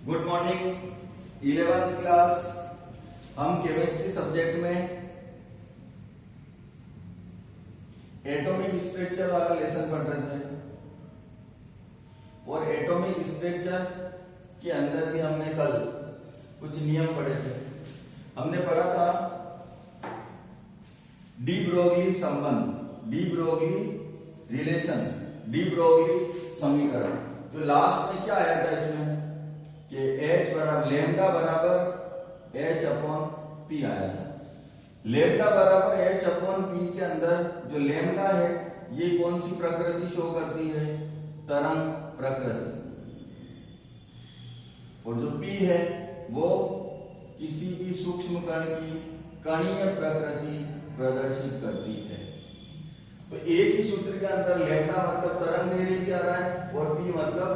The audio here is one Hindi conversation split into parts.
Good morning 11th class. हम केमिस्ट्री सब्जेक्ट में एटॉमिक स्ट्रक्चर वाला लेसन पढ़ रहे थे और एटॉमिक स्ट्रक्चर के अंदर भी हमने कल कुछ नियम पढ़े थे। हमने पढ़ा था डी ब्रोगली संबंध, de Broglie relation, de Broglie समीकरण। तो लास्ट में क्या आया था इसमें कि H बराबर लेमडा बराबर H अपॉन P आया था। लेमडा बराबर H अपॉन P के अंदर जो लेमडा है ये कौन सी प्रकृति शो करती है? तरंग प्रकृति। और जो P है वो किसी भी सूक्ष्म कण की कणीय प्रकृति प्रदर्शित करती है। तो एक ही सूत्र के अंदर लेमडा मतलब तरंग दैर्घ्य भी आ रहा है और P मतलब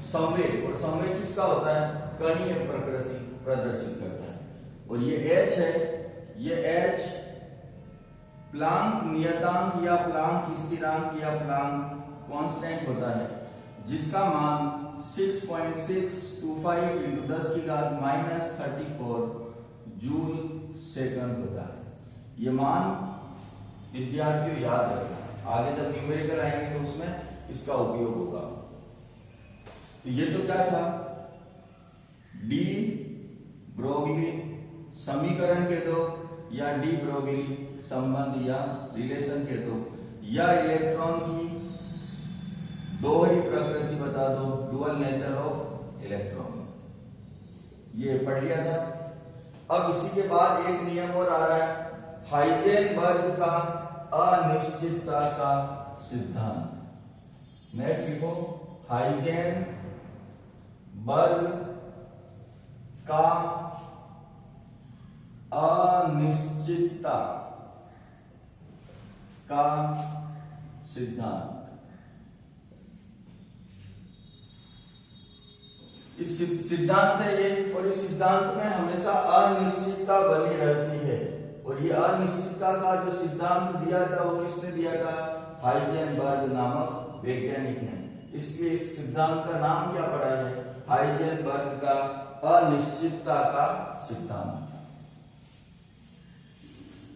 संवेग, और संवेग किसका होता है? कणीय प्रकृति प्रदर्शित करता है। और ये H है, ये H प्लांक नियतांक या प्लांक स्थिरांक या प्लांक कांस्टेंट होता है जिसका मान 6.625 into 10 की घात -34 जूल सेकंड होता है। ये मान विद्यार्थियों याद रखना, आगे जब न्यूमेरिकल आएंगे तो उसमें इसका उपयोग होगा। तो ये तो क्या था? डी ब्रोगली समीकरण के दो या डी ब्रोगली संबंध या रिलेशन के दो, या इलेक्ट्रॉन की दोहरी प्रकृति बता दो, डुअल नेचर ऑफ इलेक्ट्रॉन। ये पढ़ लिया था। अब इसी के बाद एक नियम और आ रहा है, हाइजेनबर्ग का अनिश्चितता का सिद्धांत। नेक्स्ट लिखो, हाइजेनबर्ग का अनिश्चितता का सिद्धांत। इस सिद्धांत है ये, और इस सिद्धांत में हमेशा अनिश्चितता बनी रहती है। और ये अनिश्चितता का जो सिद्धांत दिया था वो किसने दिया था? हाइजेनबर्ग नामक वैज्ञानिक ने। इसलिए इस सिद्धांत का नाम क्या पड़ा है? हाइजेनबर्ग का अनिश्चितता का सिद्धांत।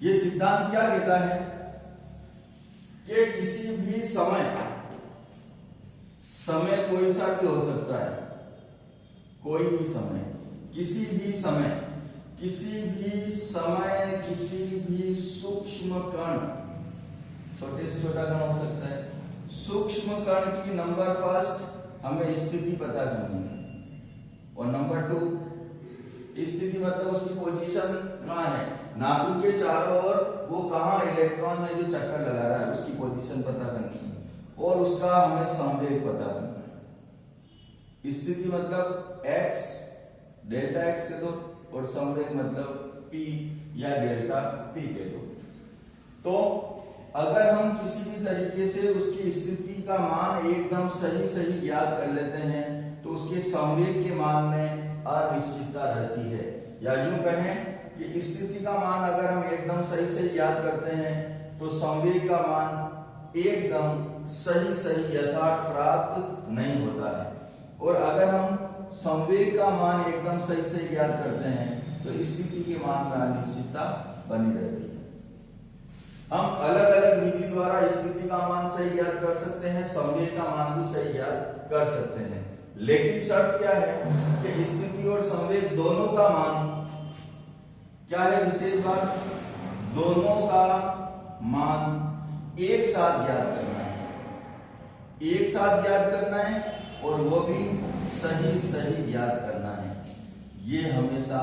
ये सिद्धांत क्या कहता है कि किसी भी समय कोई सा भी हो सकता है, कोई भी समय, किसी भी समय, किसी भी सूक्ष्म कण, छोटे से छोटा कण हो सकता है, सूक्ष्म कण की नंबर फर्स्ट हमें स्थिति पता करनी है, और नंबर टू स्थिति मतलब उसकी पोजीशन कहाँ है, नाभिक के चारों ओर वो कहाँ इलेक्ट्रॉन है जो चक्कर लगा रहा है उसकी पोजीशन पता करनी है, और उसका हमें संवेग पता करना है। स्थिति मतलब x, डेल्टा x के दो, और संवेग मतलब p या डेल्टा p के दो। तो अगर हम किसी भी तरीके से उसकी स्थिति का मान एकदम सही याद कर लेते हैं तो उसके संवेग के मान में अनिश्चितता रहती है। या यूं कहें कि स्थिति का मान अगर हम एकदम सही याद करते हैं तो संवेग का मान एकदम सही यथार्थ प्राप्त नहीं होता है। और अगर हम संवेग का मान एकदम सही याद करते हैं तो स्थिति के मान में अनिश्चितता बनी रहती है। हम अलग अलग विधि द्वारा स्थिति का मान सही याद कर सकते हैं, संवेग का मान भी सही याद कर सकते हैं, लेकिन शर्त क्या है कि स्थिति और संवेग दोनों का मान क्या है? विशेष बात, दोनों का मान एक साथ याद करना है, एक साथ याद करना है, और वो भी सही याद करना है। ये हमेशा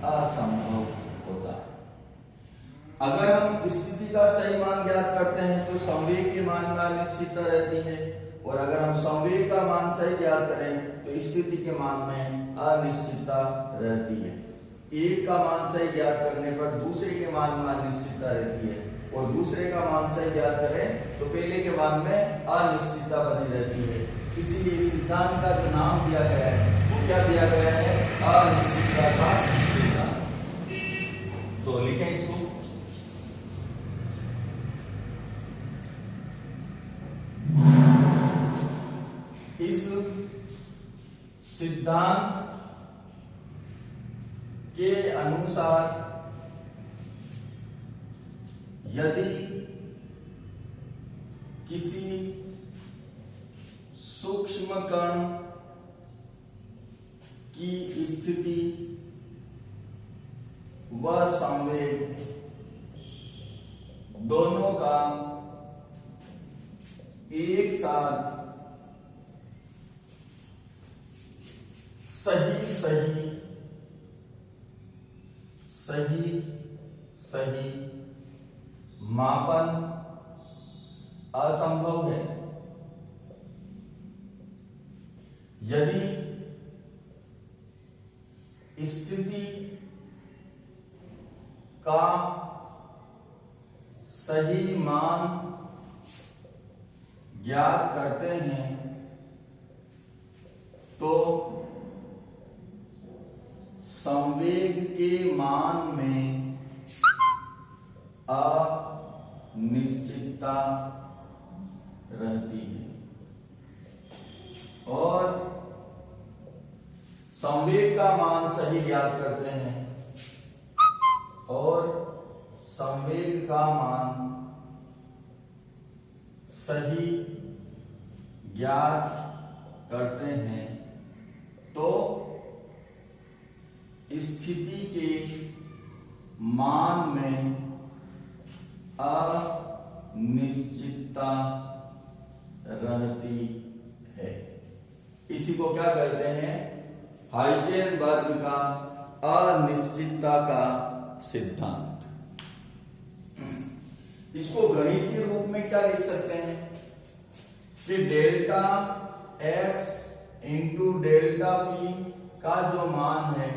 असंभव होता है। अगर हम स्थिति का सही मान ज्ञात करते हैं तो संवेग के मान में अनिश्चितता रहती है, और अगर हम संवेग का मान सही ज्ञात करें तो स्थिति के मान में अनिश्चितता रहती है। एक का मान सही ज्ञात करने पर दूसरे के मान में अनिश्चितता रहती है, और दूसरे का मान सही ज्ञात करें तो पहले के मान में अनिश्चितता बनी रहती है। इसीलिए इस सिद्धांत का जो नाम दिया गया है वो क्या दिया गया है? अनिश्चितता का सिद्धांत। तो लिखें इसको, इस सिद्धांत के अनुसार यदि किसी सूक्ष्म कण की स्थिति व संवेग दोनों का एक साथ सही मापन असंभव है। यदि स्थिति का सही मान ज्ञात करते हैं तो संवेग के मान में अनिश्चितता रहती है और संवेग का मान सही ज्ञात करते हैं और संवेग का मान सही ज्ञात करते हैं तो स्थिति के मान में अनिश्चितता रहती है। इसी को क्या कहते हैं? हाइजेनबर्ग का अनिश्चितता का सिद्धांत। इसको गणितीय रूप में क्या लिख सकते हैं कि delta x into delta p का जो मान है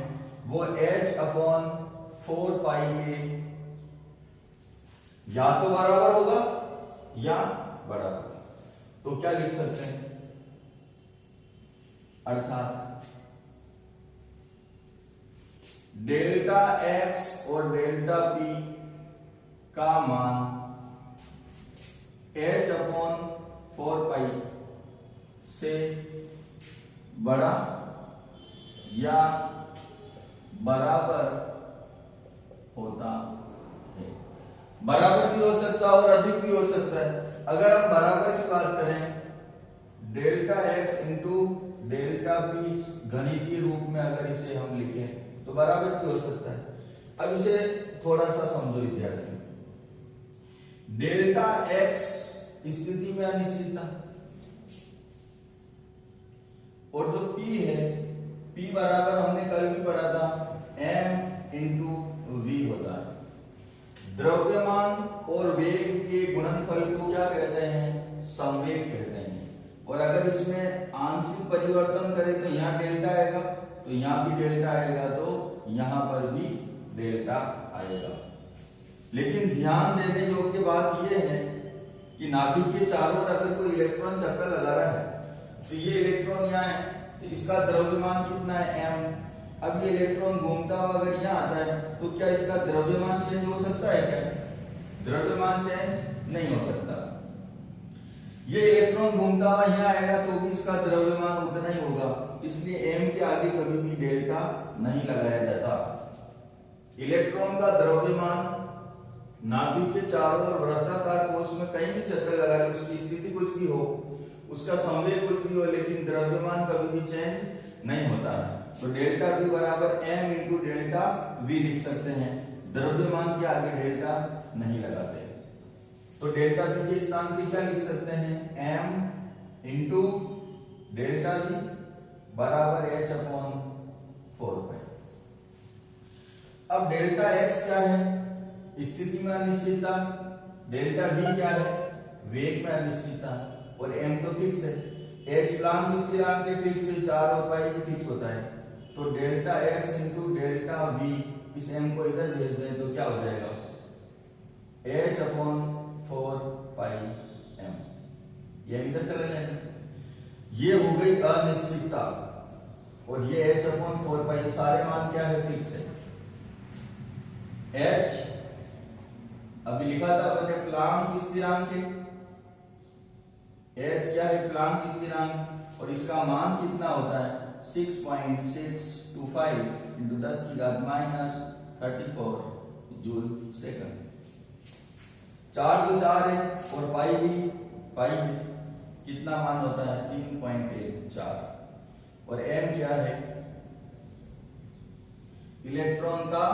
वो h/4 पाई के या तो बराबर होगा या बराबर, तो क्या लिख सकते हैं? अर्थात डेल्टा x और डेल्टा p का मान h/4 पाई से बड़ा या बराबर होता है। बराबर भी हो सकता है और अधिक भी हो सकता है। अगर हम बराबर की बात करें, delta x into delta p गणितीय रूप में अगर इसे हम लिखें तो बराबर भी हो सकता है। अब इसे थोड़ा सा समझो विद्यार्थी। डेल्टा x स्थिति में अनिश्चितता और जो p है, p बराबर हमने कल भी पढ़ा था m इंटू v होता है। द्रव्यमान और वेग के गुणनफल को क्या कहते हैं? संवेग कहते हैं। और अगर इसमें आंशिक परिवर्तन करें तो यहाँ डेल्टा आएगा, तो यहाँ भी डेल्टा आएगा, तो यहाँ पर भी डेल्टा आएगा। लेकिन ध्यान देने योग्य बात यह है कि नाभिक के चारों ओर अगर कोई इलेक्ट्रॉन चक्कर लगा रहा है तो ये इलेक्ट्रॉन यहाँ है, तो इसका द्रव्यमान कितना है? m। अब ये इलेक्ट्रॉन घूमता हुआ अगर यहाँ आता है तो क्या इसका द्रव्यमान चेंज हो सकता है? क्या द्रव्यमान चेंज नहीं हो सकता। ये इलेक्ट्रॉन घूमता हुआ यहाँ आएगा तो भी इसका द्रव्यमान उतना ही होगा, इसलिए m के आगे कभी भी डेल्टा नहीं लगाया जाता। इलेक्ट्रॉन का द्रव्यमान नाभिक के चारों ओर वृत्ताकार कोश में कहीं भी चक्कर लगा ले, उसकी स्थिति कुछ भी हो, उसका संवेग कुछ भी हो, लेकिन द्रव्यमान कभी भी चेंज नहीं होता है। तो डेल्टा v बराबर m इंटू डेल्टा v लिख सकते हैं। द्रव्यमान के आगे डेल्टा नहीं लगाते, तो डेल्टा v के स्थान पे क्या लिख सकते हैं? m इंटू डेल्टा v बराबर h/4 पाई। अब डेल्टा x क्या है? स्थिति में अनिश्चितता। डेल्टा v क्या है? वेग में अनिश्चितता। और m तो फिक्स है, h प्लांक स्थिरांक के फिक्स है, 4 और पाई भी फिक्स होता है। तो delta x into delta v, इस m को इधर भेज दें तो क्या हो जाएगा? h/4 पाई m, ये इधर चला जाएगा। ये हो गई अनिश्चितता और ये h/4 पाई, सारे मान क्या है? फिक्स है। h अभी लिखा था अपने प्लांक स्थिरांक है, h क्या है? प्लांक स्थिरांक, और इसका मान कितना होता है? 6.625 इंटू 10 की घात माइनस 34 जूल सेकंड। 4 तो 4 है और पाई भी कितना मान होता है 3.14 और m क्या है इलेक्ट्रॉन का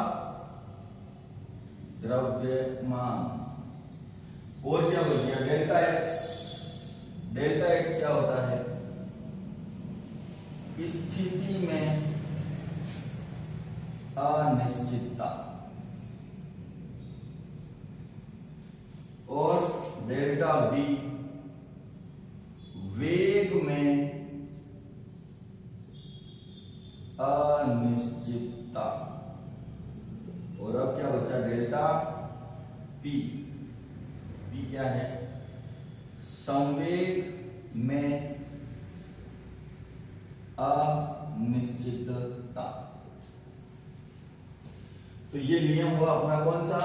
द्रव्यमान। और क्या बोल दिया डेल्टा एक्स क्या होता है स्थिति में अनिश्चितता और डेल्टा बी वेग में अनिश्चितता। और अब क्या बचा डेल्टा पी क्या है संवेग में अनिश्चितता। तो ये नियम हुआ अपना कौन सा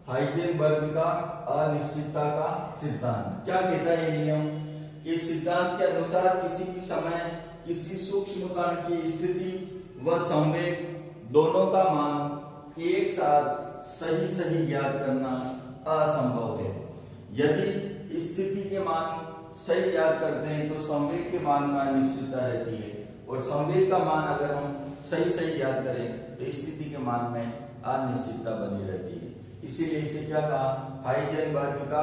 हाइजेनबर्ग का अनिश्चितता का सिद्धांत। क्या कहता है ये नियम कि सिद्धांत के अनुसार किसी भी समय किसी सूक्ष्म कण की स्थिति व संवेग दोनों का मान एक साथ सही ज्ञात करना असंभव है। यदि स्थिति के मान सही याद करते हैं तो संवेग के मान में अनिश्चितता रहती है और संवेग का मान अगर हम सही याद करें तो स्थिति के मान में अनिश्चितता बनी रहती है। इसीलिए इसे क्या कहा हाइजेनबर्ग का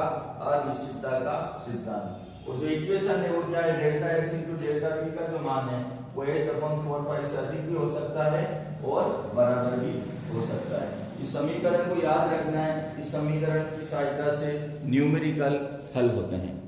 अनिश्चितता का सिद्धांत। और जो इक्वेशन है वो क्या है delta x into delta P का जो मान है वो h/4 से अधिक भी हो सकता है और बराबर भी हो सकता है। इस समीकरण को याद रखना है। इस समीकरण की सहायता से न्यूमेरिकल हल होते हैं।